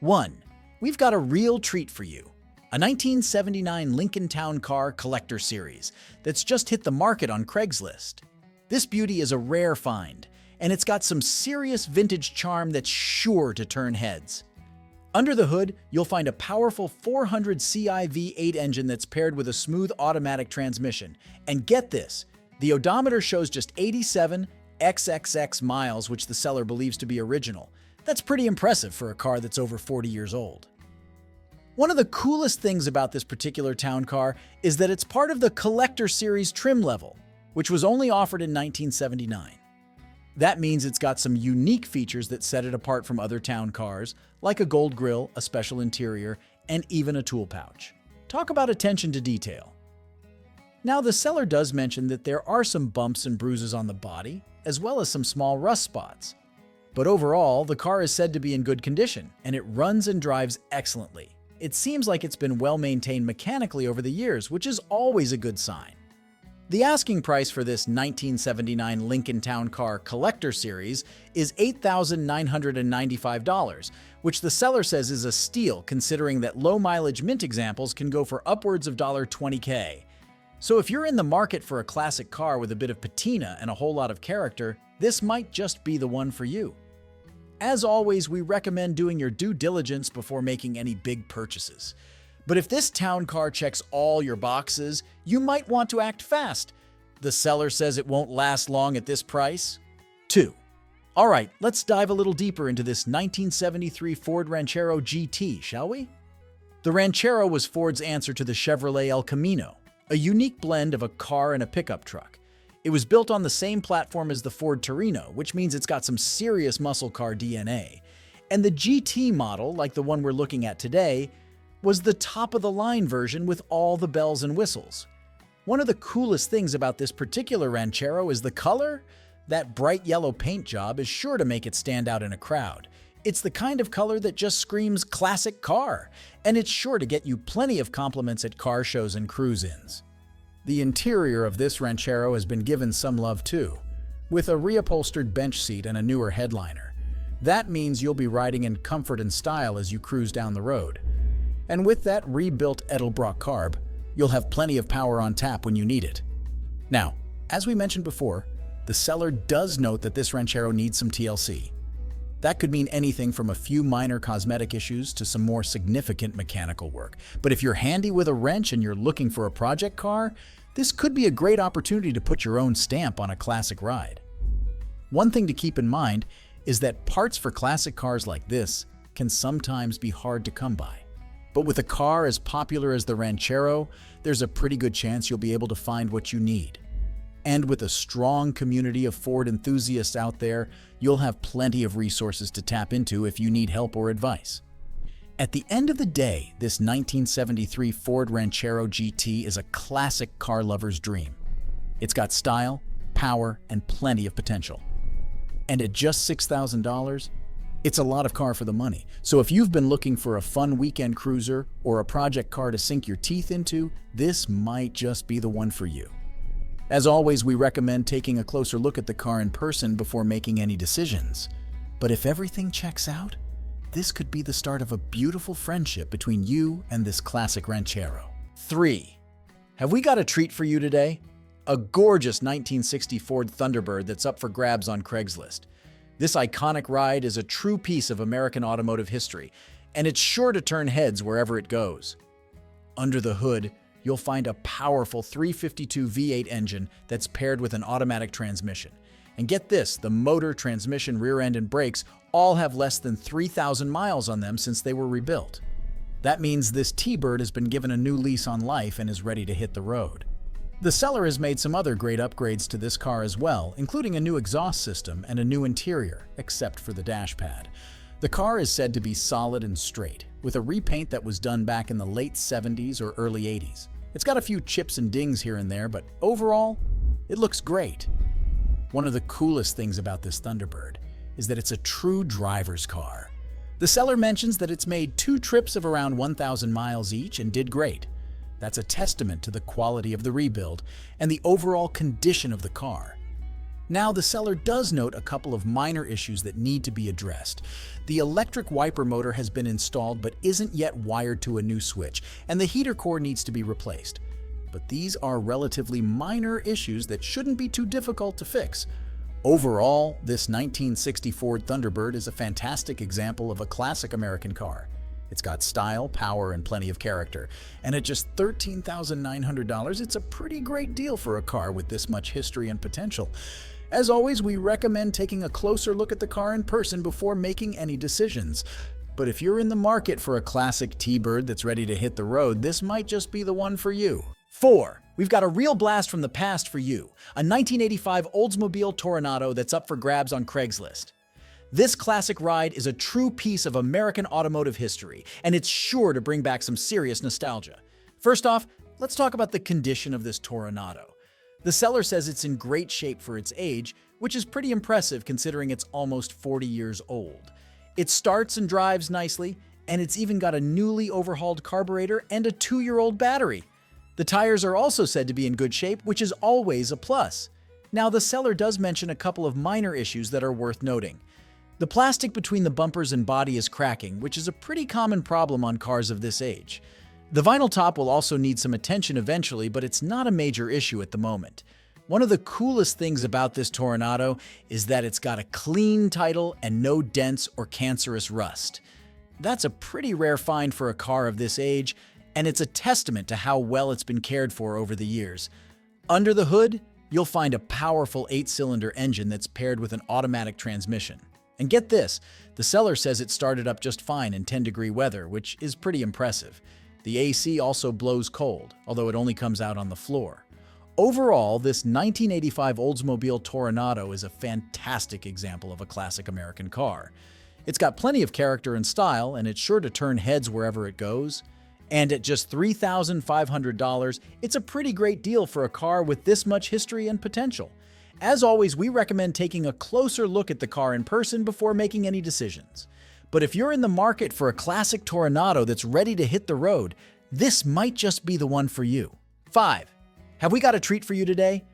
1. We've got a real treat for you. A 1979 Lincoln Town Car Collector Series that's just hit the market on Craigslist. This beauty is a rare find, and it's got some serious vintage charm that's sure to turn heads. Under the hood, you'll find a powerful 400 CI V8 engine that's paired with a smooth automatic transmission. And get this, the odometer shows just 87 XXX miles, which the seller believes to be original. That's pretty impressive for a car that's over 40 years old. One of the coolest things about this particular town car is that it's part of the Collector Series trim level, which was only offered in 1979. That means it's got some unique features that set it apart from other town cars, like a gold grille, a special interior, and even a tool pouch. Talk about attention to detail. Now, the seller does mention that there are some bumps and bruises on the body, as well as some small rust spots. But overall, the car is said to be in good condition, and it runs and drives excellently. It seems like it's been well maintained mechanically over the years, which is always a good sign. The asking price for this 1979 Lincoln Town Car Collector Series is $8,995, which the seller says is a steal considering that low-mileage mint examples can go for upwards of $20K. So if you're in the market for a classic car with a bit of patina and a whole lot of character, this might just be the one for you. As always, we recommend doing your due diligence before making any big purchases. But if this town car checks all your boxes, you might want to act fast. The seller says it won't last long at this price. 2. Alright, let's dive a little deeper into this 1973 Ford Ranchero GT, shall we? The Ranchero was Ford's answer to the Chevrolet El Camino, a unique blend of a car and a pickup truck. It was built on the same platform as the Ford Torino, which means it's got some serious muscle car DNA. And the GT model, like the one we're looking at today, was the top-of-the-line version with all the bells and whistles. One of the coolest things about this particular Ranchero is the color. That bright yellow paint job is sure to make it stand out in a crowd. It's the kind of color that just screams classic car, and it's sure to get you plenty of compliments at car shows and cruise-ins. The interior of this Ranchero has been given some love too, with a reupholstered bench seat and a newer headliner. That means you'll be riding in comfort and style as you cruise down the road. And with that rebuilt Edelbrock carb, you'll have plenty of power on tap when you need it. Now, as we mentioned before, the seller does note that this Ranchero needs some TLC. That could mean anything from a few minor cosmetic issues to some more significant mechanical work. But if you're handy with a wrench and you're looking for a project car, this could be a great opportunity to put your own stamp on a classic ride. One thing to keep in mind is that parts for classic cars like this can sometimes be hard to come by. But with a car as popular as the Ranchero, there's a pretty good chance you'll be able to find what you need. And with a strong community of Ford enthusiasts out there, you'll have plenty of resources to tap into if you need help or advice. At the end of the day, this 1973 Ford Ranchero GT is a classic car lover's dream. It's got style, power, and plenty of potential. And at just $6,000, it's a lot of car for the money. So if you've been looking for a fun weekend cruiser or a project car to sink your teeth into, this might just be the one for you. As always, we recommend taking a closer look at the car in person before making any decisions. But if everything checks out, this could be the start of a beautiful friendship between you and this classic Ranchero. 3. Have we got a treat for you today? A gorgeous 1960 Ford Thunderbird that's up for grabs on Craigslist. This iconic ride is a true piece of American automotive history, and it's sure to turn heads wherever it goes. Under the hood, you'll find a powerful 352 V8 engine that's paired with an automatic transmission. And get this, the motor, transmission, rear end, and brakes all have less than 3,000 miles on them since they were rebuilt. That means this T-Bird has been given a new lease on life and is ready to hit the road. The seller has made some other great upgrades to this car as well, including a new exhaust system and a new interior, except for the dash pad. The car is said to be solid and straight, with a repaint that was done back in the late 70s or early 80s. It's got a few chips and dings here and there, but overall, it looks great. One of the coolest things about this Thunderbird is that it's a true driver's car. The seller mentions that it's made 2 trips of around 1,000 miles each and did great. That's a testament to the quality of the rebuild and the overall condition of the car. Now, the seller does note a couple of minor issues that need to be addressed. The electric wiper motor has been installed but isn't yet wired to a new switch, and the heater core needs to be replaced. But these are relatively minor issues that shouldn't be too difficult to fix. Overall, this 1960 Ford Thunderbird is a fantastic example of a classic American car. It's got style, power, and plenty of character. And at just $13,900, it's a pretty great deal for a car with this much history and potential. As always, we recommend taking a closer look at the car in person before making any decisions. But if you're in the market for a classic T-Bird that's ready to hit the road, this might just be the one for you. 4. We've got a real blast from the past for you, a 1985 Oldsmobile Toronado that's up for grabs on Craigslist. This classic ride is a true piece of American automotive history, and it's sure to bring back some serious nostalgia. First off, let's talk about the condition of this Toronado. The seller says it's in great shape for its age, which is pretty impressive considering it's almost 40 years old. It starts and drives nicely, and it's even got a newly overhauled carburetor and a 2-year-old battery. The tires are also said to be in good shape, which is always a plus. Now, the seller does mention a couple of minor issues that are worth noting. The plastic between the bumpers and body is cracking, which is a pretty common problem on cars of this age. The vinyl top will also need some attention eventually, but it's not a major issue at the moment. One of the coolest things about this Toronado is that it's got a clean title and no dents or cancerous rust. That's a pretty rare find for a car of this age, and it's a testament to how well it's been cared for over the years. Under the hood, you'll find a powerful 8-cylinder engine that's paired with an automatic transmission. And get this, the seller says it started up just fine in 10-degree weather, which is pretty impressive. The AC also blows cold, although it only comes out on the floor. Overall, this 1985 Oldsmobile Toronado is a fantastic example of a classic American car. It's got plenty of character and style, and it's sure to turn heads wherever it goes. And at just $3,500, it's a pretty great deal for a car with this much history and potential. As always, we recommend taking a closer look at the car in person before making any decisions. But if you're in the market for a classic Toronado that's ready to hit the road, this might just be the one for you. 5. Have we got a treat for you today?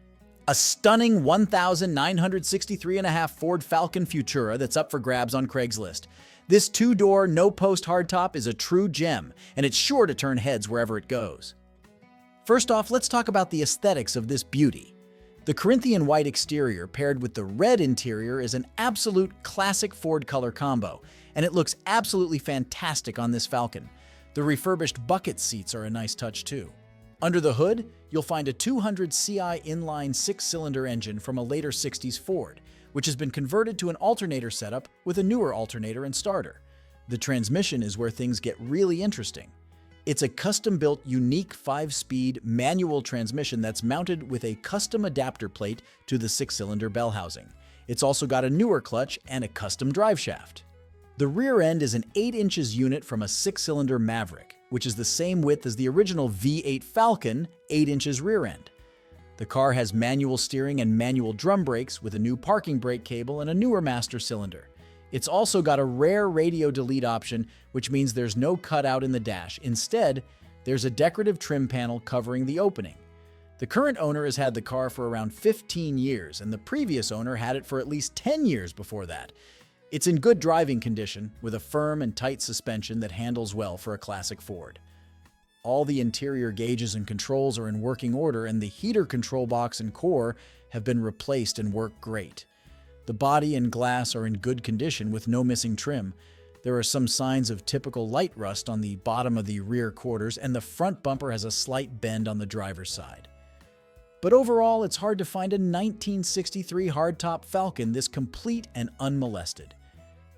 A stunning 1,963.5 Ford Falcon Futura that's up for grabs on Craigslist. This 2-door, no-post hardtop is a true gem, and it's sure to turn heads wherever it goes. First off, let's talk about the aesthetics of this beauty. The Corinthian white exterior paired with the red interior is an absolute classic Ford color combo, and it looks absolutely fantastic on this Falcon. The refurbished bucket seats are a nice touch too. Under the hood, you'll find a 200 CI inline 6-cylinder engine from a later 60s Ford, which has been converted to an alternator setup with a newer alternator and starter. The transmission is where things get really interesting. It's a custom-built, unique 5-speed manual transmission that's mounted with a custom adapter plate to the 6-cylinder bell housing. It's also got a newer clutch and a custom drive shaft. The rear end is an 8 inches unit from a 6-cylinder Maverick, which is the same width as the original V8 Falcon 8 inches rear end. The car has manual steering and manual drum brakes with a new parking brake cable and a newer master cylinder. It's also got a rare radio delete option, which means there's no cutout in the dash. Instead, there's a decorative trim panel covering the opening. The current owner has had the car for around 15 years, and the previous owner had it for at least 10 years before that. It's in good driving condition, with a firm and tight suspension that handles well for a classic Ford. All the interior gauges and controls are in working order, and the heater control box and core have been replaced and work great. The body and glass are in good condition with no missing trim. There are some signs of typical light rust on the bottom of the rear quarters, and the front bumper has a slight bend on the driver's side. But overall, it's hard to find a 1963 hardtop Falcon this complete and unmolested.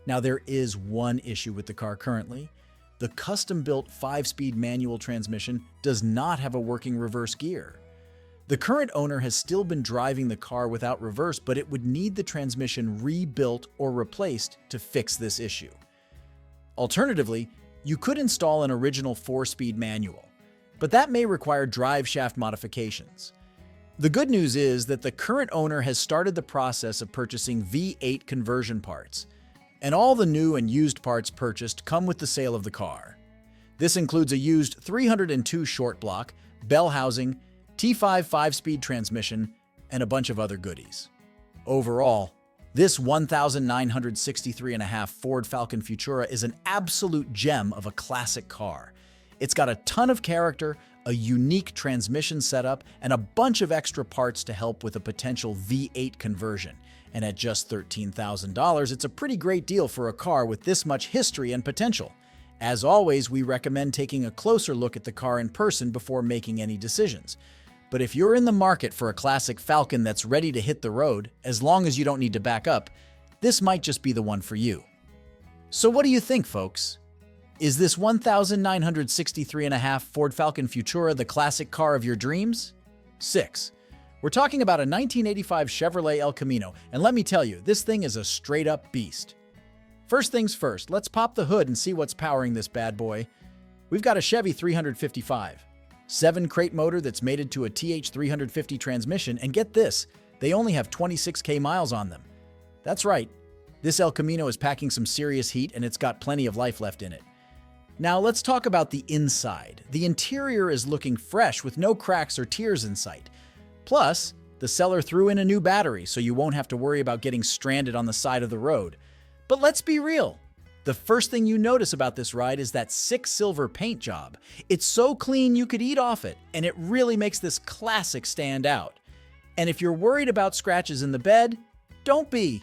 Now, there is one issue with the car currently. The custom-built 5-speed manual transmission does not have a working reverse gear. The current owner has still been driving the car without reverse, but it would need the transmission rebuilt or replaced to fix this issue. Alternatively, you could install an original 4-speed manual, but that may require drive shaft modifications. The good news is that the current owner has started the process of purchasing V8 conversion parts, and all the new and used parts purchased come with the sale of the car. This includes a used 302 short block, bell housing, T5 5-speed transmission, and a bunch of other goodies. Overall, this 1,963.5 Ford Falcon Futura is an absolute gem of a classic car. It's got a ton of character, a unique transmission setup, and a bunch of extra parts to help with a potential V8 conversion. And at just $13,000, it's a pretty great deal for a car with this much history and potential. As always, we recommend taking a closer look at the car in person before making any decisions. But if you're in the market for a classic Falcon that's ready to hit the road, as long as you don't need to back up, this might just be the one for you. So what do you think, folks? Is this 1,963.5 Ford Falcon Futura the classic car of your dreams? 6. We're talking about a 1985 Chevrolet El Camino, and let me tell you, this thing is a straight-up beast. First things first, let's pop the hood and see what's powering this bad boy. We've got a Chevy 355. 7-crate motor that's mated to a TH350 transmission, and get this, they only have 26K miles on them. That's right, this El Camino is packing some serious heat and it's got plenty of life left in it. Now let's talk about the inside. The interior is looking fresh with no cracks or tears in sight. Plus, the seller threw in a new battery so you won't have to worry about getting stranded on the side of the road. But let's be real. The first thing you notice about this ride is that sick silver paint job. It's so clean you could eat off it, and it really makes this classic stand out. And if you're worried about scratches in the bed, don't be.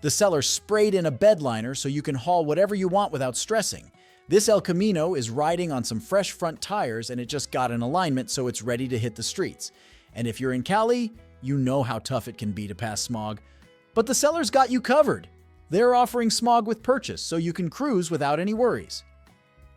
The seller sprayed in a bed liner so you can haul whatever you want without stressing. This El Camino is riding on some fresh front tires, and it just got in alignment so it's ready to hit the streets. And if you're in Cali, you know how tough it can be to pass smog. But the seller's got you covered. They're offering smog with purchase, so you can cruise without any worries.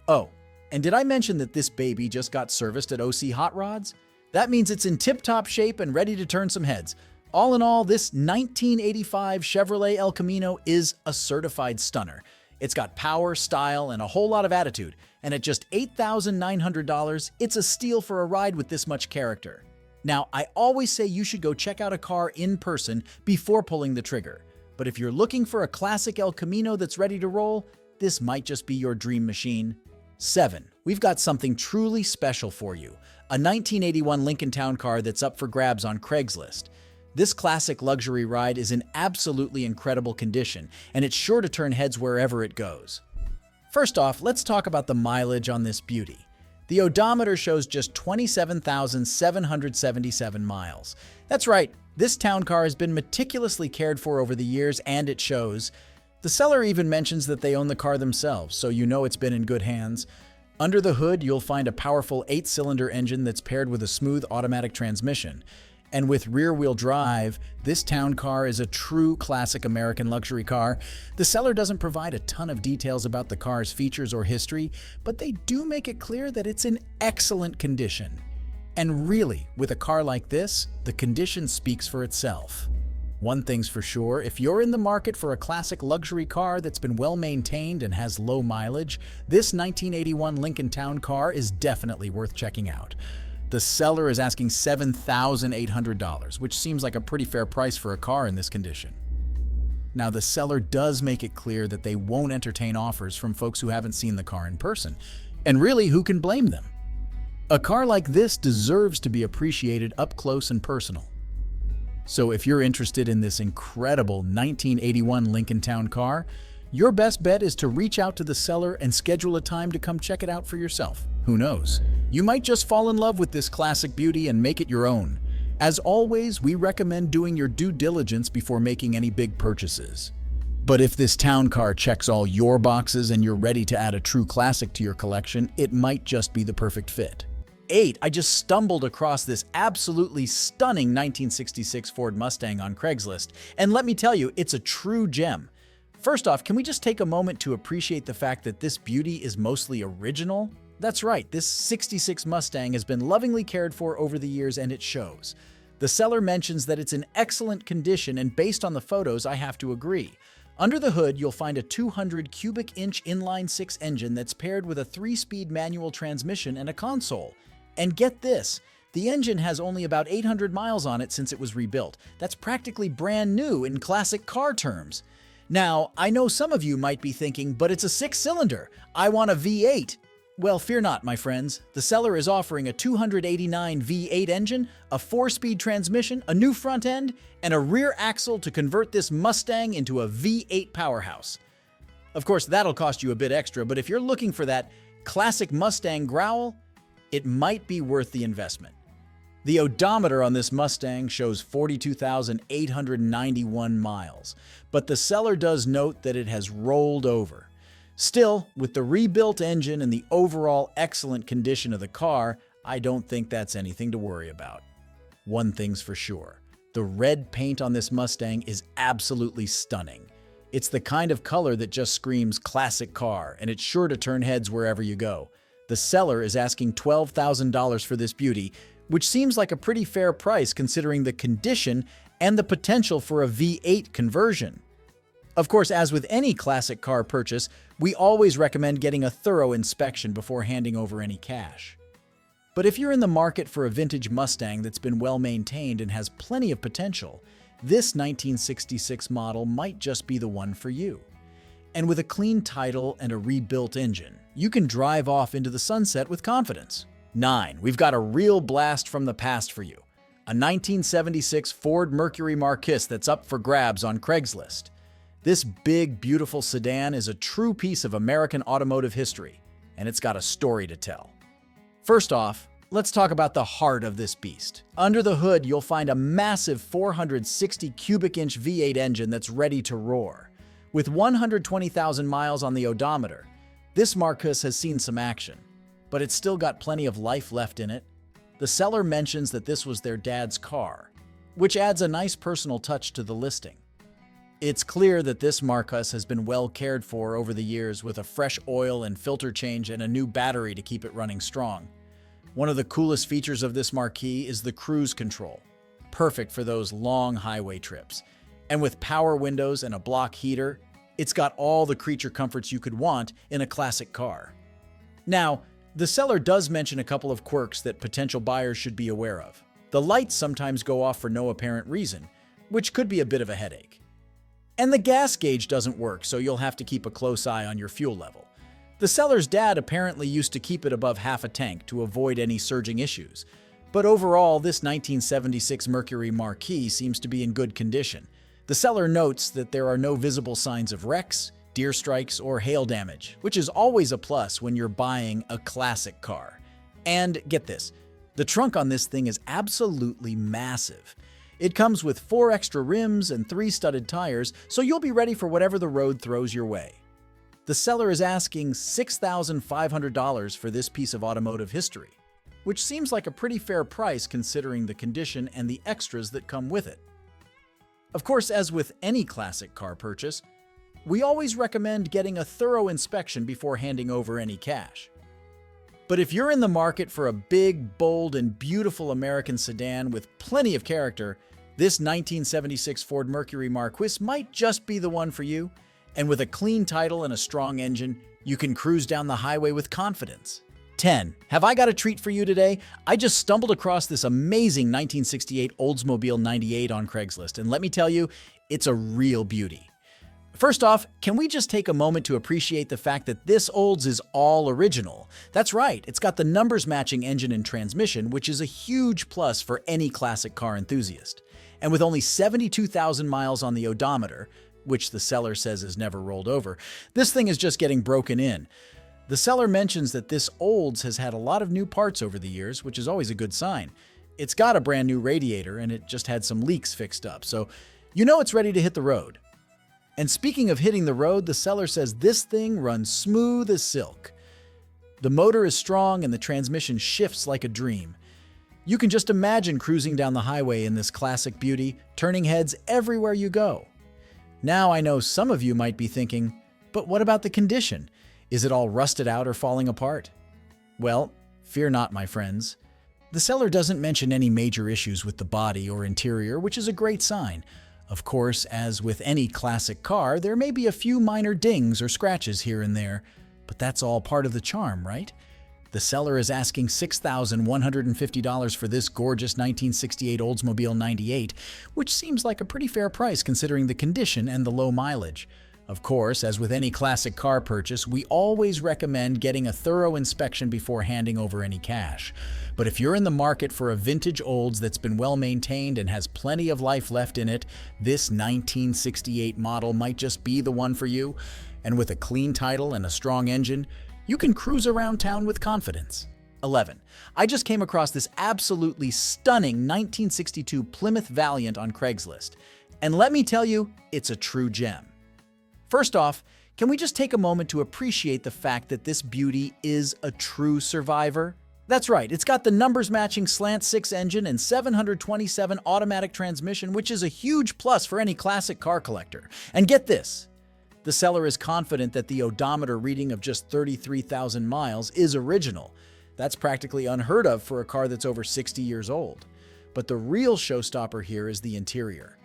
Oh, and did I mention that this baby just got serviced at OC Hot Rods? That means it's in tip-top shape and ready to turn some heads. All in all, this 1985 Chevrolet El Camino is a certified stunner. It's got power, style, and a whole lot of attitude, and at just $8,900, it's a steal for a ride with this much character. Now, I always say you should go check out a car in person before pulling the trigger. But if you're looking for a classic El Camino that's ready to roll, this might just be your dream machine. 7. We've got something truly special for you. A 1981 Lincoln Town Car that's up for grabs on Craigslist. This classic luxury ride is in absolutely incredible condition, and it's sure to turn heads wherever it goes. First off, let's talk about the mileage on this beauty. The odometer shows just 27,777 miles. That's right, this town car has been meticulously cared for over the years, and it shows. The seller even mentions that they own the car themselves, so you know it's been in good hands. Under the hood, you'll find a powerful 8-cylinder engine that's paired with a smooth automatic transmission. And with rear-wheel drive, this town car is a true classic American luxury car. The seller doesn't provide a ton of details about the car's features or history, but they do make it clear that it's in excellent condition. And really, with a car like this, the condition speaks for itself. One thing's for sure, if you're in the market for a classic luxury car that's been well maintained and has low mileage, this 1981 Lincoln Town Car is definitely worth checking out. The seller is asking $7,800, which seems like a pretty fair price for a car in this condition. Now, the seller does make it clear that they won't entertain offers from folks who haven't seen the car in person. And really, who can blame them? A car like this deserves to be appreciated up close and personal. So if you're interested in this incredible 1981 Lincoln Town Car, your best bet is to reach out to the seller and schedule a time to come check it out for yourself. Who knows? You might just fall in love with this classic beauty and make it your own. As always, we recommend doing your due diligence before making any big purchases. But if this town car checks all your boxes and you're ready to add a true classic to your collection, it might just be the perfect fit. 8. I just stumbled across this absolutely stunning 1966 Ford Mustang on Craigslist, and let me tell you, it's a true gem. First off, can we just take a moment to appreciate the fact that this beauty is mostly original? That's right, this 66 Mustang has been lovingly cared for over the years, and it shows. The seller mentions that it's in excellent condition, and based on the photos, I have to agree. Under the hood, you'll find a 200 cubic inch inline-6 engine that's paired with a 3-speed manual transmission and a console. And get this, the engine has only about 800 miles on it since it was rebuilt. That's practically brand new in classic car terms. Now, I know some of you might be thinking, but it's a 6-cylinder. I want a V8. Well, fear not, my friends. The seller is offering a 289 V8 engine, a 4-speed transmission, a new front end, and a rear axle to convert this Mustang into a V8 powerhouse. Of course, that'll cost you a bit extra, but if you're looking for that classic Mustang growl, it might be worth the investment. The odometer on this Mustang shows 42,891 miles, but the seller does note that it has rolled over. Still, with the rebuilt engine and the overall excellent condition of the car, I don't think that's anything to worry about. One thing's for sure, the red paint on this Mustang is absolutely stunning. It's the kind of color that just screams classic car, and it's sure to turn heads wherever you go. The seller is asking $12,000 for this beauty, which seems like a pretty fair price considering the condition and the potential for a V8 conversion. Of course, as with any classic car purchase, we always recommend getting a thorough inspection before handing over any cash. But if you're in the market for a vintage Mustang that's been well maintained and has plenty of potential, this 1966 model might just be the one for you. And with a clean title and a rebuilt engine, you can drive off into the sunset with confidence. 9. We've got a real blast from the past for you. A 1976 Ford Mercury Marquis that's up for grabs on Craigslist. This big, beautiful sedan is a true piece of American automotive history, and it's got a story to tell. First off, let's talk about the heart of this beast. Under the hood, you'll find a massive 460 cubic inch V8 engine that's ready to roar. With 120,000 miles on the odometer, this Marquis has seen some action, but it's still got plenty of life left in it. The seller mentions that this was their dad's car, which adds a nice personal touch to the listing. It's clear that this Marquis has been well cared for over the years with a fresh oil and filter change and a new battery to keep it running strong. One of the coolest features of this Marquis is the cruise control, perfect for those long highway trips. And with power windows and a block heater, it's got all the creature comforts you could want in a classic car. Now, the seller does mention a couple of quirks that potential buyers should be aware of. The lights sometimes go off for no apparent reason, which could be a bit of a headache. And the gas gauge doesn't work, so you'll have to keep a close eye on your fuel level. The seller's dad apparently used to keep it above half a tank to avoid any surging issues. But overall, this 1976 Mercury Marquis seems to be in good condition. The seller notes that there are no visible signs of wrecks, deer strikes, or hail damage, which is always a plus when you're buying a classic car. And get this, the trunk on this thing is absolutely massive. It comes with 4 extra rims and 3 studded tires, so you'll be ready for whatever the road throws your way. The seller is asking $6,500 for this piece of automotive history, which seems like a pretty fair price considering the condition and the extras that come with it. Of course, as with any classic car purchase, we always recommend getting a thorough inspection before handing over any cash. But if you're in the market for a big, bold, and beautiful American sedan with plenty of character, this 1976 Ford Mercury Marquis might just be the one for you. And with a clean title and a strong engine, you can cruise down the highway with confidence. 10. Have I got a treat for you today? I just stumbled across this amazing 1968 Oldsmobile 98 on Craigslist, and let me tell you, it's a real beauty. First off, can we just take a moment to appreciate the fact that this Olds is all original? That's right, it's got the numbers-matching engine and transmission, which is a huge plus for any classic car enthusiast. And with only 72,000 miles on the odometer, which the seller says is never rolled over, this thing is just getting broken in. The seller mentions that this Olds has had a lot of new parts over the years, which is always a good sign. It's got a brand new radiator and it just had some leaks fixed up, so you know it's ready to hit the road. And speaking of hitting the road, the seller says this thing runs smooth as silk. The motor is strong and the transmission shifts like a dream. You can just imagine cruising down the highway in this classic beauty, turning heads everywhere you go. Now I know some of you might be thinking, but what about the condition? Is it all rusted out or falling apart? Well, fear not, my friends. The seller doesn't mention any major issues with the body or interior, which is a great sign. Of course, as with any classic car, there may be a few minor dings or scratches here and there, but that's all part of the charm, right? The seller is asking $6,150 for this gorgeous 1968 Oldsmobile 98, which seems like a pretty fair price considering the condition and the low mileage. Of course, as with any classic car purchase, we always recommend getting a thorough inspection before handing over any cash. But if you're in the market for a vintage olds that's been well maintained and has plenty of life left in it, this 1968 model might just be the one for you. And with a clean title and a strong engine, you can cruise around town with confidence. 11. I just came across this absolutely stunning 1962 Plymouth Valiant on Craigslist. And let me tell you, it's a true gem. First off, can we just take a moment to appreciate the fact that this beauty is a true survivor? That's right, it's got the numbers-matching slant 6 engine and 727 automatic transmission, which is a huge plus for any classic car collector. And get this, the seller is confident that the odometer reading of just 33,000 miles is original. That's practically unheard of for a car that's over 60 years old. But the real showstopper here is the interior.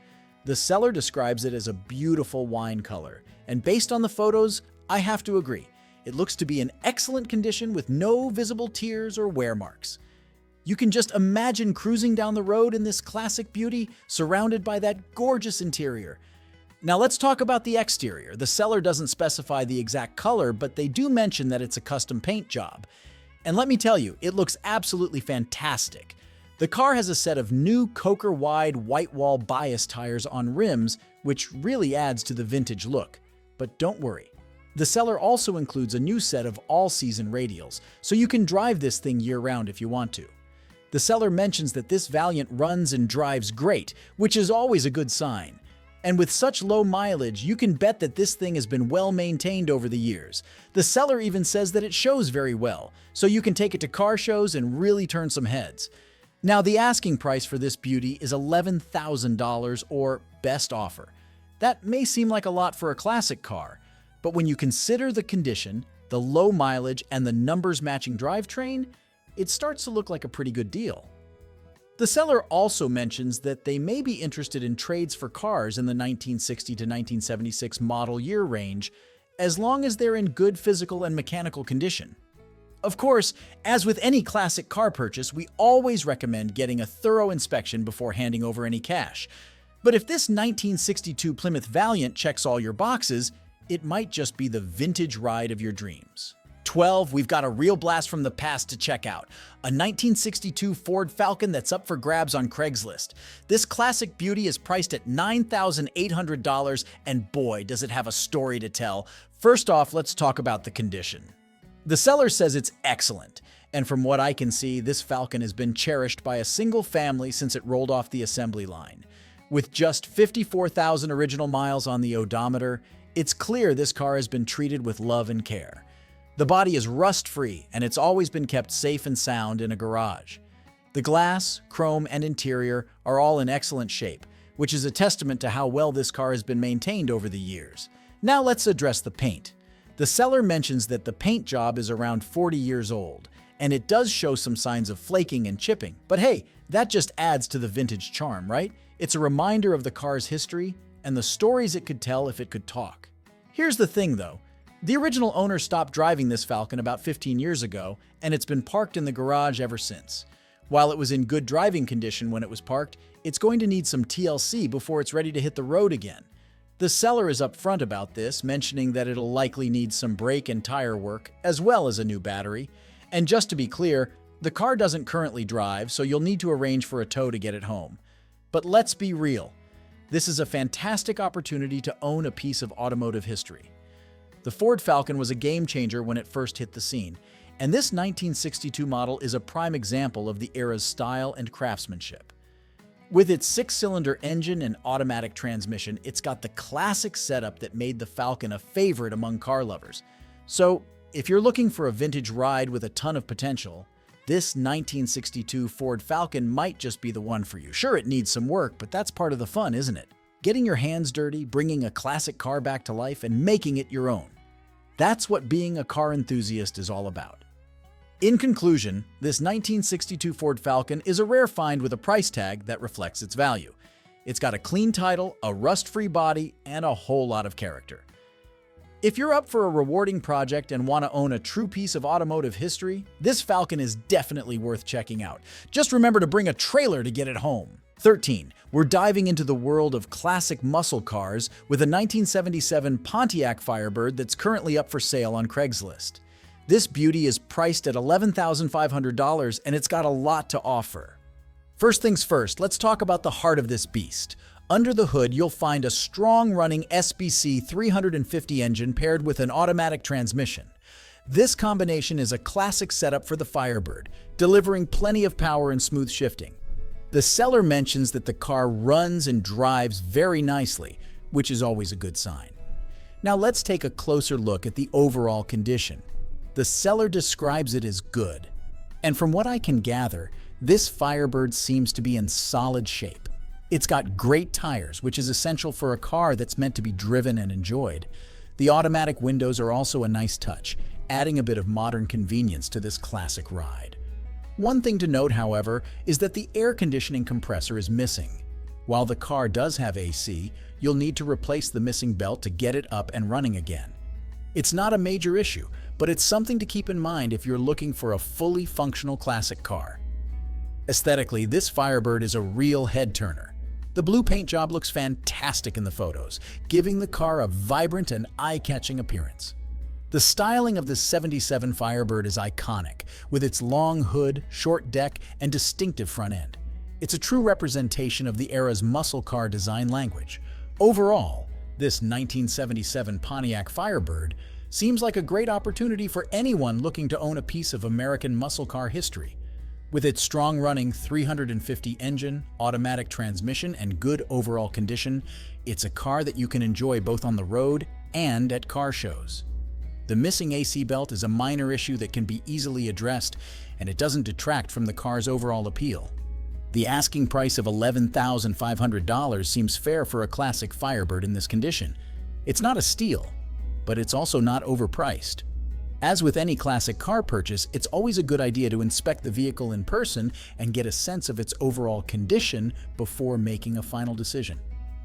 The seller describes it as a beautiful wine color, and based on the photos, I have to agree. It looks to be in excellent condition with no visible tears or wear marks. You can just imagine cruising down the road in this classic beauty, surrounded by that gorgeous interior. Now let's talk about the exterior. The seller doesn't specify the exact color, but they do mention that it's a custom paint job. And let me tell you, it looks absolutely fantastic. The car has a set of new Coker-wide white wall bias tires on rims, which really adds to the vintage look. But don't worry. The seller also includes a new set of all-season radials, so you can drive this thing year-round if you want to. The seller mentions that this Valiant runs and drives great, which is always a good sign. And with such low mileage, you can bet that this thing has been well maintained over the years. The seller even says that it shows very well, so you can take it to car shows and really turn some heads. Now, the asking price for this beauty is $11,000 or best offer. That may seem like a lot for a classic car, but when you consider the condition, the low mileage, and the numbers-matching drivetrain, it starts to look like a pretty good deal. The seller also mentions that they may be interested in trades for cars in the 1960 to 1976 model year range, as long as they're in good physical and mechanical condition. Of course, as with any classic car purchase, we always recommend getting a thorough inspection before handing over any cash. But if this 1962 Plymouth Valiant checks all your boxes, it might just be the vintage ride of your dreams. 12, we've got a real blast from the past to check out. A 1962 Ford Falcon that's up for grabs on Craigslist. This classic beauty is priced at $9,800, and boy, does it have a story to tell. First off, let's talk about the condition. The seller says it's excellent, and from what I can see, this Falcon has been cherished by a single family since it rolled off the assembly line. With just 54,000 original miles on the odometer, it's clear this car has been treated with love and care. The body is rust-free, and it's always been kept safe and sound in a garage. The glass, chrome, and interior are all in excellent shape, which is a testament to how well this car has been maintained over the years. Now let's address the paint. The seller mentions that the paint job is around 40 years old, and it does show some signs of flaking and chipping. But hey, that just adds to the vintage charm, right? It's a reminder of the car's history and the stories it could tell if it could talk. Here's the thing, though. The original owner stopped driving this Falcon about 15 years ago, and it's been parked in the garage ever since. While it was in good driving condition when it was parked, it's going to need some TLC before it's ready to hit the road again. The seller is upfront about this, mentioning that it'll likely need some brake and tire work, as well as a new battery. And just to be clear, the car doesn't currently drive, so you'll need to arrange for a tow to get it home. But let's be real. This is a fantastic opportunity to own a piece of automotive history. The Ford Falcon was a game changer when it first hit the scene, and this 1962 model is a prime example of the era's style and craftsmanship. With its 6-cylinder engine and automatic transmission, it's got the classic setup that made the Falcon a favorite among car lovers. So, if you're looking for a vintage ride with a ton of potential, this 1962 Ford Falcon might just be the one for you. Sure, it needs some work, but that's part of the fun, isn't it? Getting your hands dirty, bringing a classic car back to life, and making it your own. That's what being a car enthusiast is all about. In conclusion, this 1962 Ford Falcon is a rare find with a price tag that reflects its value. It's got a clean title, a rust-free body, and a whole lot of character. If you're up for a rewarding project and want to own a true piece of automotive history, this Falcon is definitely worth checking out. Just remember to bring a trailer to get it home. 13. We're diving into the world of classic muscle cars with a 1977 Pontiac Firebird that's currently up for sale on Craigslist. This beauty is priced at $11,500 and it's got a lot to offer. First things first, let's talk about the heart of this beast. Under the hood, you'll find a strong-running SBC 350 engine paired with an automatic transmission. This combination is a classic setup for the Firebird, delivering plenty of power and smooth shifting. The seller mentions that the car runs and drives very nicely, which is always a good sign. Now let's take a closer look at the overall condition. The seller describes it as good. And from what I can gather, this Firebird seems to be in solid shape. It's got great tires, which is essential for a car that's meant to be driven and enjoyed. The automatic windows are also a nice touch, adding a bit of modern convenience to this classic ride. One thing to note, however, is that the air conditioning compressor is missing. While the car does have AC, you'll need to replace the missing belt to get it up and running again. It's not a major issue, but it's something to keep in mind if you're looking for a fully functional classic car. Aesthetically, this Firebird is a real head-turner. The blue paint job looks fantastic in the photos, giving the car a vibrant and eye-catching appearance. The styling of the 77 Firebird is iconic, with its long hood, short deck, and distinctive front end. It's a true representation of the era's muscle car design language. Overall, this 1977 Pontiac Firebird seems like a great opportunity for anyone looking to own a piece of American muscle car history. With its strong-running 350 engine, automatic transmission, and good overall condition, it's a car that you can enjoy both on the road and at car shows. The missing AC belt is a minor issue that can be easily addressed, and it doesn't detract from the car's overall appeal. The asking price of $11,500 seems fair for a classic Firebird in this condition. It's not a steal, but it's also not overpriced. As with any classic car purchase, it's always a good idea to inspect the vehicle in person and get a sense of its overall condition before making a final decision.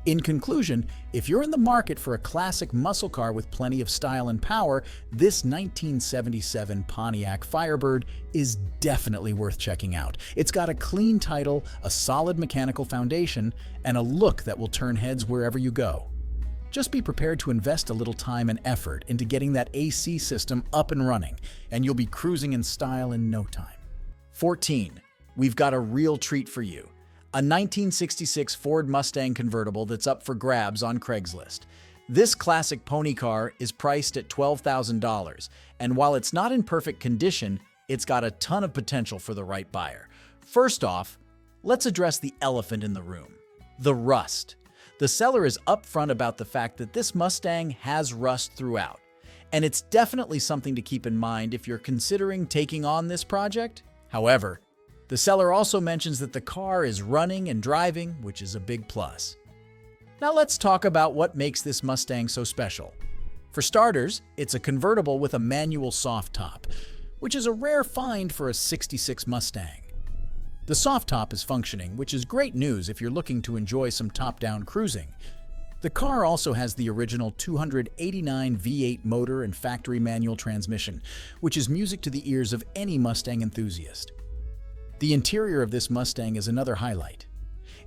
In conclusion, if you're in the market for a classic muscle car with plenty of style and power, this 1977 Pontiac Firebird is definitely worth checking out. It's got a clean title, a solid mechanical foundation, and a look that will turn heads wherever you go. Just be prepared to invest a little time and effort into getting that AC system up and running, and you'll be cruising in style in no time. 14. We've got a real treat for you. A 1966 Ford Mustang convertible that's up for grabs on Craigslist. This classic pony car is priced at $12,000, and while it's not in perfect condition, it's got a ton of potential for the right buyer. First off, let's address the elephant in the room: the rust. The seller is upfront about the fact that this Mustang has rust throughout, and it's definitely something to keep in mind if you're considering taking on this project. However, the seller also mentions that the car is running and driving, which is a big plus. Now let's talk about what makes this Mustang so special. For starters, it's a convertible with a manual soft top, which is a rare find for a '66 Mustang. The soft top is functioning, which is great news if you're looking to enjoy some top-down cruising. The car also has the original 289 V8 motor and factory manual transmission, which is music to the ears of any Mustang enthusiast. The interior of this Mustang is another highlight.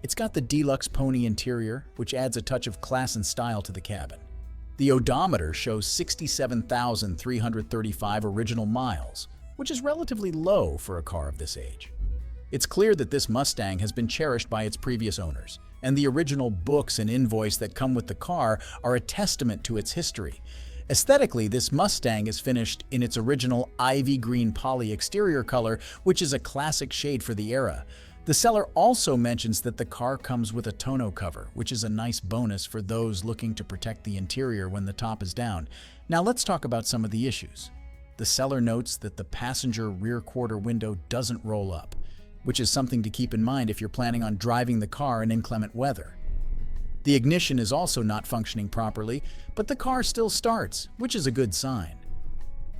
It's got the deluxe pony interior, which adds a touch of class and style to the cabin. The odometer shows 67,335 original miles, which is relatively low for a car of this age. It's clear that this Mustang has been cherished by its previous owners, and the original books and invoice that come with the car are a testament to its history. Aesthetically, this Mustang is finished in its original ivy green poly exterior color, which is a classic shade for the era. The seller also mentions that the car comes with a tonneau cover, which is a nice bonus for those looking to protect the interior when the top is down. Now let's talk about some of the issues. The seller notes that the passenger rear quarter window doesn't roll up, which is something to keep in mind if you're planning on driving the car in inclement weather. The ignition is also not functioning properly, but the car still starts, which is a good sign.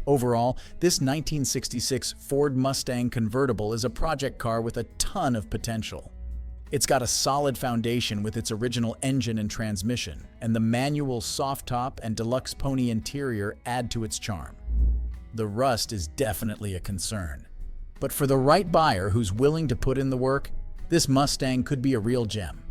Overall, this 1966 Ford Mustang convertible is a project car with a ton of potential. It's got a solid foundation with its original engine and transmission, and the manual soft top and deluxe pony interior add to its charm. The rust is definitely a concern, but for the right buyer who's willing to put in the work, this Mustang could be a real gem.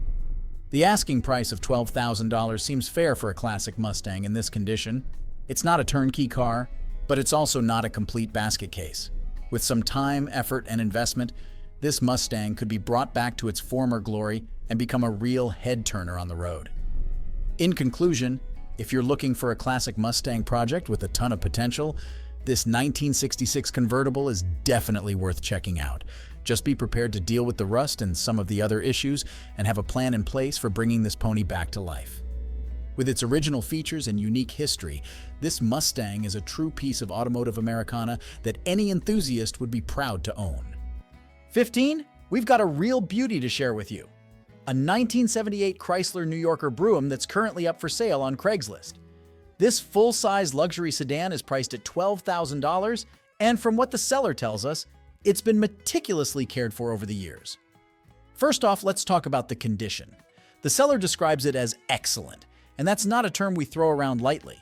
The asking price of $12,000 seems fair for a classic Mustang in this condition. It's not a turnkey car, but it's also not a complete basket case. With some time, effort, and investment, this Mustang could be brought back to its former glory and become a real head-turner on the road. In conclusion, if you're looking for a classic Mustang project with a ton of potential, this 1966 convertible is definitely worth checking out. Just be prepared to deal with the rust and some of the other issues and have a plan in place for bringing this pony back to life. With its original features and unique history, this Mustang is a true piece of automotive Americana that any enthusiast would be proud to own. 15. We've got a real beauty to share with you. A 1978 Chrysler New Yorker Brougham that's currently up for sale on Craigslist. This full-size luxury sedan is priced at $12,000, and from what the seller tells us, it's been meticulously cared for over the years. First off, let's talk about the condition. The seller describes it as excellent, and that's not a term we throw around lightly.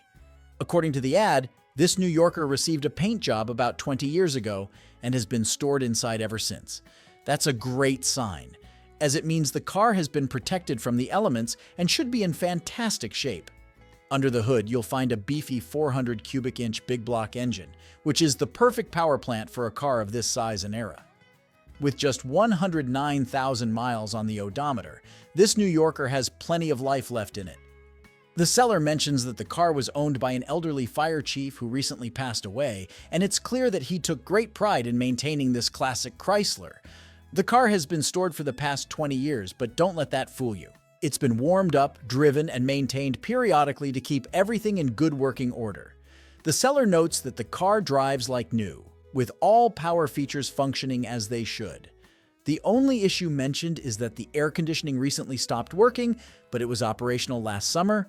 According to the ad, this New Yorker received a paint job about 20 years ago and has been stored inside ever since. That's a great sign, as it means the car has been protected from the elements and should be in fantastic shape. Under the hood, you'll find a beefy 400 cubic inch big block engine, which is the perfect power plant for a car of this size and era. With just 109,000 miles on the odometer, this New Yorker has plenty of life left in it. The seller mentions that the car was owned by an elderly fire chief who recently passed away, and it's clear that he took great pride in maintaining this classic Chrysler. The car has been stored for the past 20 years, but don't let that fool you. It's been warmed up, driven, and maintained periodically to keep everything in good working order. The seller notes that the car drives like new, with all power features functioning as they should. The only issue mentioned is that the air conditioning recently stopped working, but it was operational last summer.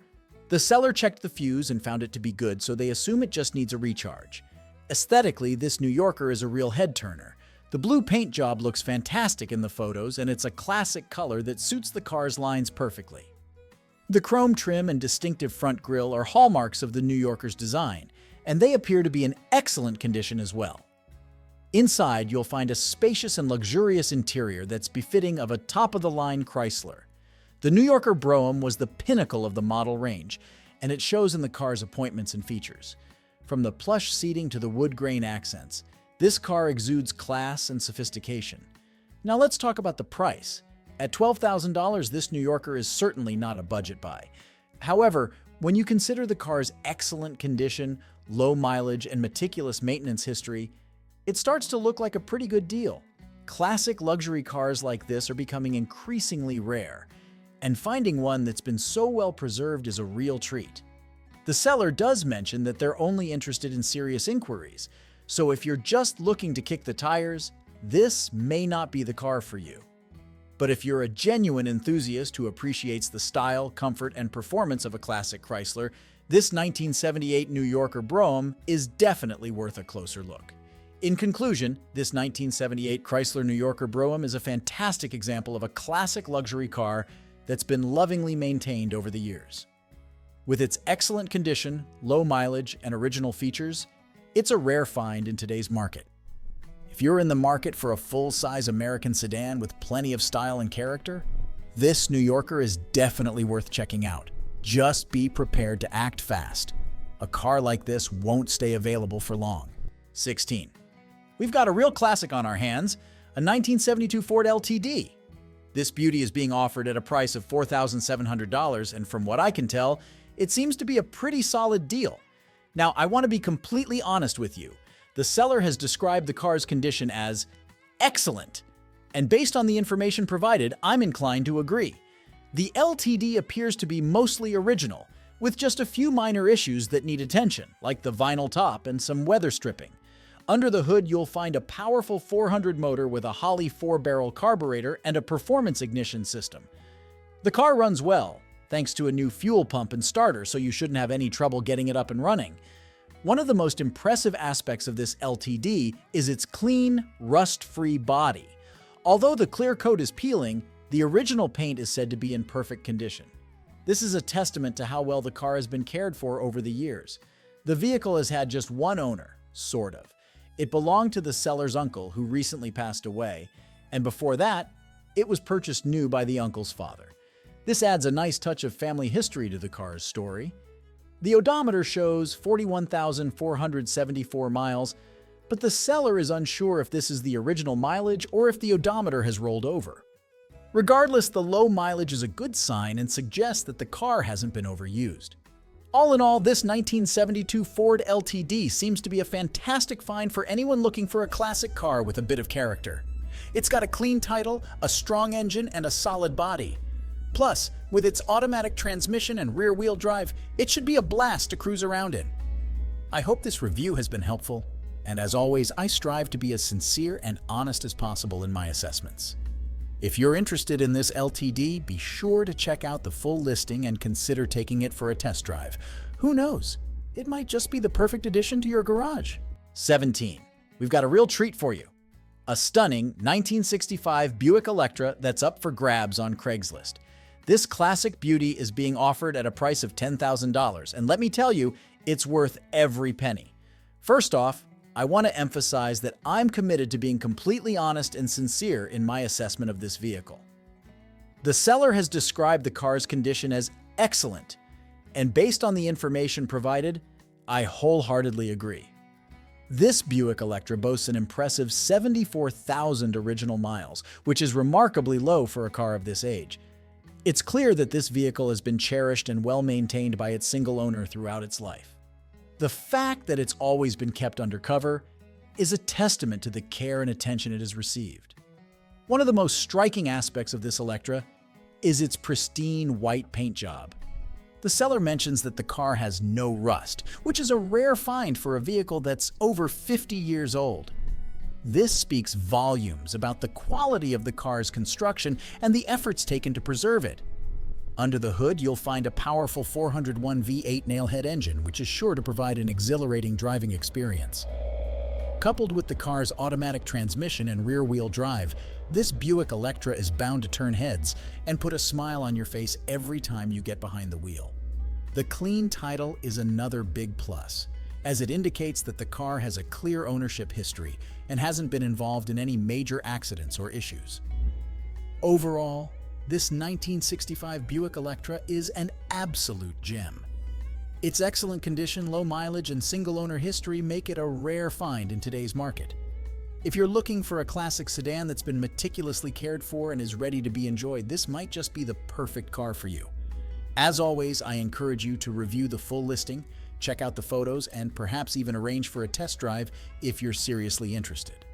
The seller checked the fuse and found it to be good, so they assume it just needs a recharge. Aesthetically, this New Yorker is a real head-turner. The blue paint job looks fantastic in the photos, and it's a classic color that suits the car's lines perfectly. The chrome trim and distinctive front grille are hallmarks of the New Yorker's design, and they appear to be in excellent condition as well. Inside, you'll find a spacious and luxurious interior that's befitting of a top-of-the-line Chrysler. The New Yorker Brougham was the pinnacle of the model range, and it shows in the car's appointments and features. From the plush seating to the wood grain accents, this car exudes class and sophistication. Now let's talk about the price. At $12,000, this New Yorker is certainly not a budget buy. However, when you consider the car's excellent condition, low mileage, and meticulous maintenance history, it starts to look like a pretty good deal. Classic luxury cars like this are becoming increasingly rare, and finding one that's been so well preserved is a real treat. The seller does mention that they're only interested in serious inquiries, so if you're just looking to kick the tires, this may not be the car for you. But if you're a genuine enthusiast who appreciates the style, comfort, and performance of a classic Chrysler, this 1978 New Yorker Brougham is definitely worth a closer look. In conclusion, this 1978 Chrysler New Yorker Brougham is a fantastic example of a classic luxury car that's been lovingly maintained over the years. With its excellent condition, low mileage, and original features, it's a rare find in today's market. If you're in the market for a full-size American sedan with plenty of style and character, this New Yorker is definitely worth checking out. Just be prepared to act fast. A car like this won't stay available for long. 16. We've got a real classic on our hands, a 1972 Ford LTD. This beauty is being offered at a price of $4,700, and from what I can tell, it seems to be a pretty solid deal. Now, I want to be completely honest with you. The seller has described the car's condition as excellent, and based on the information provided, I'm inclined to agree. The LTD appears to be mostly original, with just a few minor issues that need attention, like the vinyl top and some weather stripping. Under the hood, you'll find a powerful 400 motor with a Holley 4-barrel carburetor and a performance ignition system. The car runs well, thanks to a new fuel pump and starter, so you shouldn't have any trouble getting it up and running. One of the most impressive aspects of this LTD is its clean, rust-free body. Although the clear coat is peeling, the original paint is said to be in perfect condition. This is a testament to how well the car has been cared for over the years. The vehicle has had just one owner, sort of. It belonged to the seller's uncle, who recently passed away, and before that, it was purchased new by the uncle's father. This adds a nice touch of family history to the car's story. The odometer shows 41,474 miles, but the seller is unsure if this is the original mileage or if the odometer has rolled over. Regardless, the low mileage is a good sign and suggests that the car hasn't been overused. All in all, this 1972 Ford LTD seems to be a fantastic find for anyone looking for a classic car with a bit of character. It's got a clean title, a strong engine, and a solid body. Plus, with its automatic transmission and rear-wheel drive, it should be a blast to cruise around in. I hope this review has been helpful, and as always, I strive to be as sincere and honest as possible in my assessments. If you're interested in this LTD, be sure to check out the full listing and consider taking it for a test drive. Who knows? It might just be the perfect addition to your garage. 17. We've got a real treat for you. A stunning 1965 Buick Electra that's up for grabs on Craigslist. This classic beauty is being offered at a price of $10,000, and let me tell you, it's worth every penny. First off, I want to emphasize that I'm committed to being completely honest and sincere in my assessment of this vehicle. The seller has described the car's condition as excellent, and based on the information provided, I wholeheartedly agree. This Buick Electra boasts an impressive 74,000 original miles, which is remarkably low for a car of this age. It's clear that this vehicle has been cherished and well-maintained by its single owner throughout its life. The fact that it's always been kept undercover is a testament to the care and attention it has received. One of the most striking aspects of this Electra is its pristine white paint job. The seller mentions that the car has no rust, which is a rare find for a vehicle that's over 50 years old. This speaks volumes about the quality of the car's construction and the efforts taken to preserve it. Under the hood, you'll find a powerful 401 V8 nailhead engine, which is sure to provide an exhilarating driving experience. Coupled with the car's automatic transmission and rear-wheel drive, this Buick Electra is bound to turn heads and put a smile on your face every time you get behind the wheel. The clean title is another big plus, as it indicates that the car has a clear ownership history and hasn't been involved in any major accidents or issues. Overall, this 1965 Buick Electra is an absolute gem. Its excellent condition, low mileage, and single-owner history make it a rare find in today's market. If you're looking for a classic sedan that's been meticulously cared for and is ready to be enjoyed, this might just be the perfect car for you. As always, I encourage you to review the full listing, check out the photos, and perhaps even arrange for a test drive if you're seriously interested.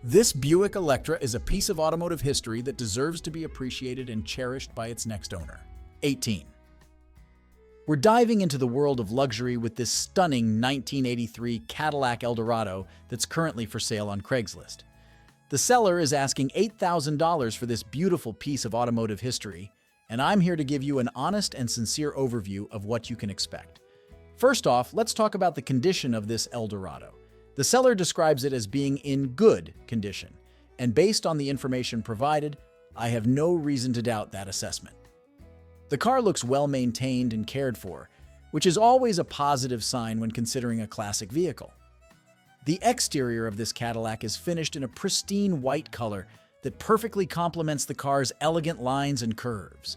This Buick Electra is a piece of automotive history that deserves to be appreciated and cherished by its next owner. 18. We're diving into the world of luxury with this stunning 1983 Cadillac Eldorado that's currently for sale on Craigslist. The seller is asking $8,000 for this beautiful piece of automotive history, and I'm here to give you an honest and sincere overview of what you can expect. First off, let's talk about the condition of this Eldorado. The seller describes it as being in good condition, and based on the information provided, I have no reason to doubt that assessment. The car looks well maintained and cared for, which is always a positive sign when considering a classic vehicle. The exterior of this Cadillac is finished in a pristine white color that perfectly complements the car's elegant lines and curves.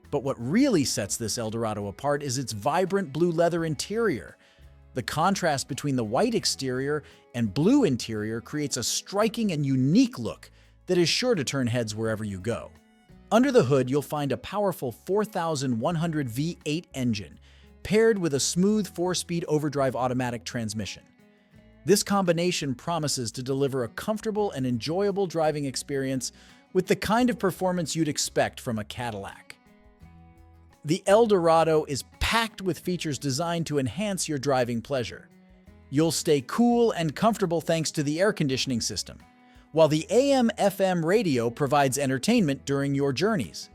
But what really sets this Eldorado apart is its vibrant blue leather interior. The contrast between the white exterior and blue interior creates a striking and unique look that is sure to turn heads wherever you go. Under the hood, you'll find a powerful 4100 V8 engine, paired with a smooth 4-speed overdrive automatic transmission. This combination promises to deliver a comfortable and enjoyable driving experience with the kind of performance you'd expect from a Cadillac. The Eldorado is packed with features designed to enhance your driving pleasure. You'll stay cool and comfortable thanks to the air conditioning system, while the AM/FM radio provides entertainment during your journeys.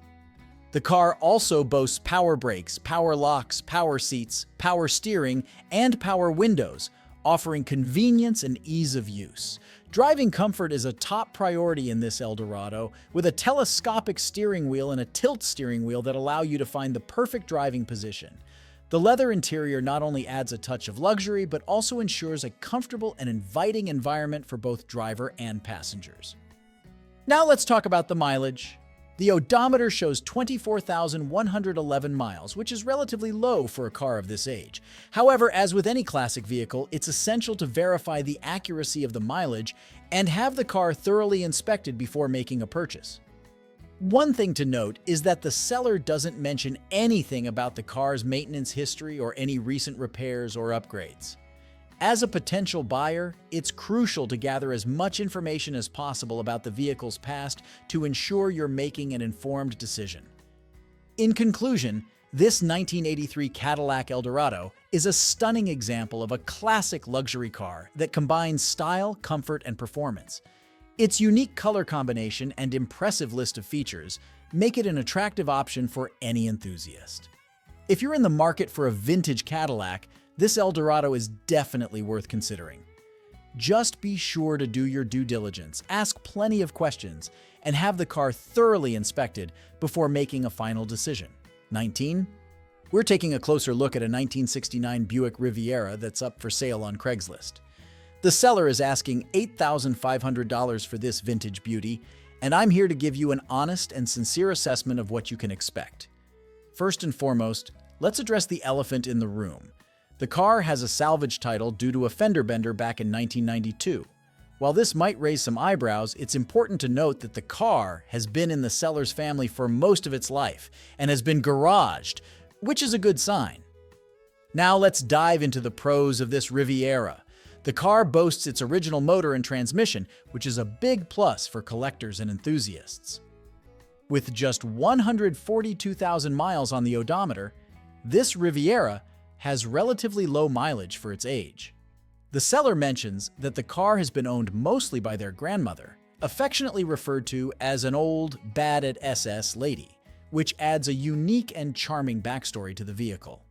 The car also boasts power brakes, power locks, power seats, power steering, and power windows, offering convenience and ease of use. Driving comfort is a top priority in this Eldorado, with a telescopic steering wheel and a tilt steering wheel that allow you to find the perfect driving position. The leather interior not only adds a touch of luxury, but also ensures a comfortable and inviting environment for both driver and passengers. Now let's talk about the mileage. The odometer shows 24,111 miles, which is relatively low for a car of this age. However, as with any classic vehicle, it's essential to verify the accuracy of the mileage and have the car thoroughly inspected before making a purchase. One thing to note is that the seller doesn't mention anything about the car's maintenance history or any recent repairs or upgrades. As a potential buyer, it's crucial to gather as much information as possible about the vehicle's past to ensure you're making an informed decision. In conclusion, this 1983 Cadillac Eldorado is a stunning example of a classic luxury car that combines style, comfort, and performance. Its unique color combination and impressive list of features make it an attractive option for any enthusiast. If you're in the market for a vintage Cadillac, this Eldorado is definitely worth considering. Just be sure to do your due diligence, ask plenty of questions, and have the car thoroughly inspected before making a final decision. 19. We're taking a closer look at a 1969 Buick Riviera that's up for sale on Craigslist. The seller is asking $8,500 for this vintage beauty, and I'm here to give you an honest and sincere assessment of what you can expect. First and foremost, let's address the elephant in the room. The car has a salvage title due to a fender bender back in 1992. While this might raise some eyebrows, it's important to note that the car has been in the seller's family for most of its life and has been garaged, which is a good sign. Now let's dive into the pros of this Riviera. The car boasts its original motor and transmission, which is a big plus for collectors and enthusiasts. With just 142,000 miles on the odometer, this Riviera has relatively low mileage for its age. The seller mentions that the car has been owned mostly by their grandmother, affectionately referred to as an old, bad-at-SS lady, which adds a unique and charming backstory to the vehicle.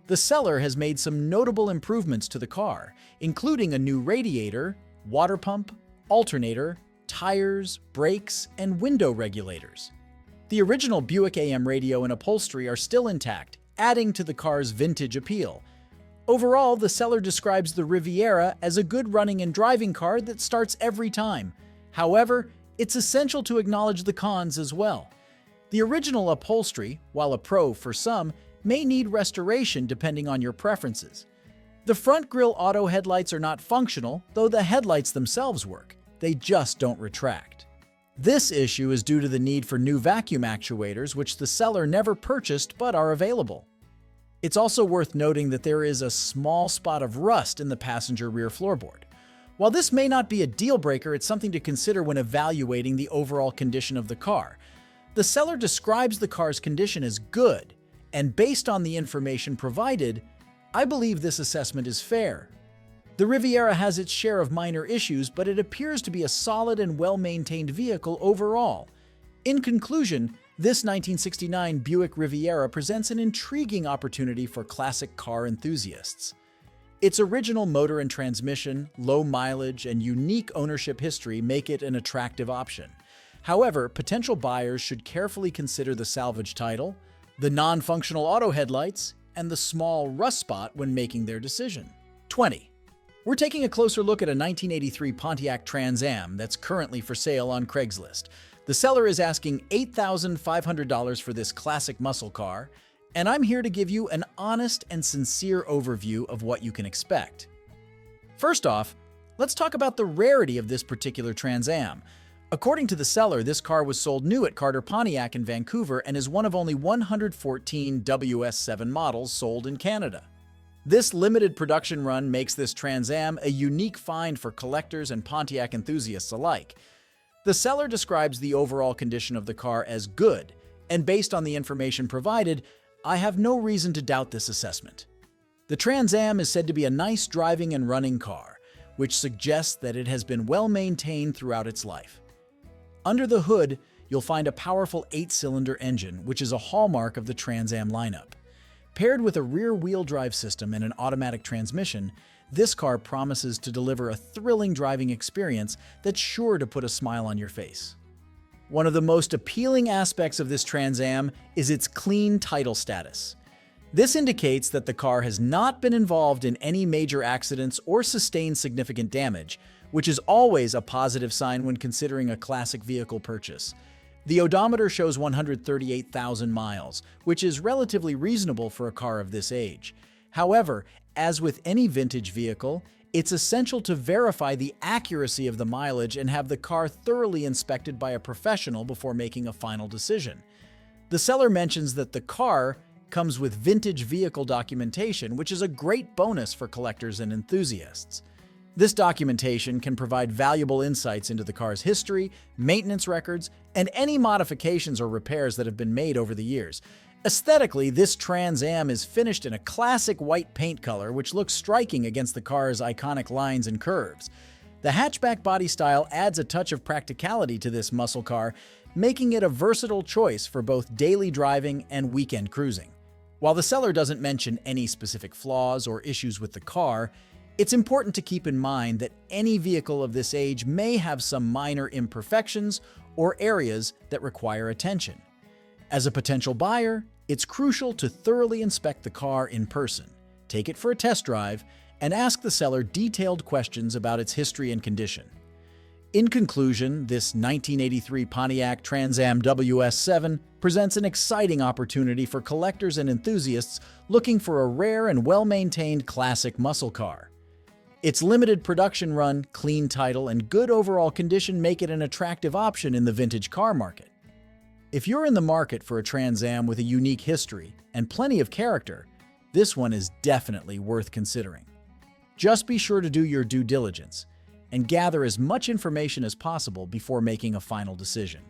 The seller has made some notable improvements to the car, including a new radiator, water pump, alternator, tires, brakes, and window regulators. The original Buick AM radio and upholstery are still intact, adding to the car's vintage appeal. Overall, the seller describes the Riviera as a good running and driving car that starts every time. However, it's essential to acknowledge the cons as well. The original upholstery, while a pro for some, may need restoration depending on your preferences. The front grille auto headlights are not functional, though the headlights themselves work. They just don't retract. This issue is due to the need for new vacuum actuators, which the seller never purchased but are available. It's also worth noting that there is a small spot of rust in the passenger rear floorboard. While this may not be a deal breaker, it's something to consider when evaluating the overall condition of the car. The seller describes the car's condition as good, and based on the information provided, I believe this assessment is fair. The Riviera has its share of minor issues, but it appears to be a solid and well-maintained vehicle overall. In conclusion, this 1969 Buick Riviera presents an intriguing opportunity for classic car enthusiasts. Its original motor and transmission, low mileage, and unique ownership history make it an attractive option. However, potential buyers should carefully consider the salvage title, the non-functional auto headlights, and the small rust spot when making their decision. 20. We're taking a closer look at a 1983 Pontiac Trans Am that's currently for sale on Craigslist. The seller is asking $8,500 for this classic muscle car, and I'm here to give you an honest and sincere overview of what you can expect. First off, let's talk about the rarity of this particular Trans Am. According to the seller, this car was sold new at Carter Pontiac in Vancouver and is one of only 114 WS7 models sold in Canada. This limited production run makes this Trans Am a unique find for collectors and Pontiac enthusiasts alike. The seller describes the overall condition of the car as good, and based on the information provided, I have no reason to doubt this assessment. The Trans Am is said to be a nice driving and running car, which suggests that it has been well maintained throughout its life. Under the hood, you'll find a powerful 8-cylinder engine, which is a hallmark of the Trans Am lineup. Paired with a rear-wheel drive system and an automatic transmission, this car promises to deliver a thrilling driving experience that's sure to put a smile on your face. One of the most appealing aspects of this Trans Am is its clean title status. This indicates that the car has not been involved in any major accidents or sustained significant damage, which is always a positive sign when considering a classic vehicle purchase. The odometer shows 138,000 miles, which is relatively reasonable for a car of this age. However, as with any vintage vehicle, it's essential to verify the accuracy of the mileage and have the car thoroughly inspected by a professional before making a final decision. The seller mentions that the car comes with vintage vehicle documentation, which is a great bonus for collectors and enthusiasts. This documentation can provide valuable insights into the car's history, maintenance records, and any modifications or repairs that have been made over the years. Aesthetically, this Trans Am is finished in a classic white paint color, which looks striking against the car's iconic lines and curves. The hatchback body style adds a touch of practicality to this muscle car, making it a versatile choice for both daily driving and weekend cruising. While the seller doesn't mention any specific flaws or issues with the car, it's important to keep in mind that any vehicle of this age may have some minor imperfections or areas that require attention. As a potential buyer, it's crucial to thoroughly inspect the car in person, take it for a test drive, and ask the seller detailed questions about its history and condition. In conclusion, this 1983 Pontiac Trans Am WS7 presents an exciting opportunity for collectors and enthusiasts looking for a rare and well-maintained classic muscle car. Its limited production run, clean title, and good overall condition make it an attractive option in the vintage car market. If you're in the market for a Trans Am with a unique history and plenty of character, this one is definitely worth considering. Just be sure to do your due diligence and gather as much information as possible before making a final decision.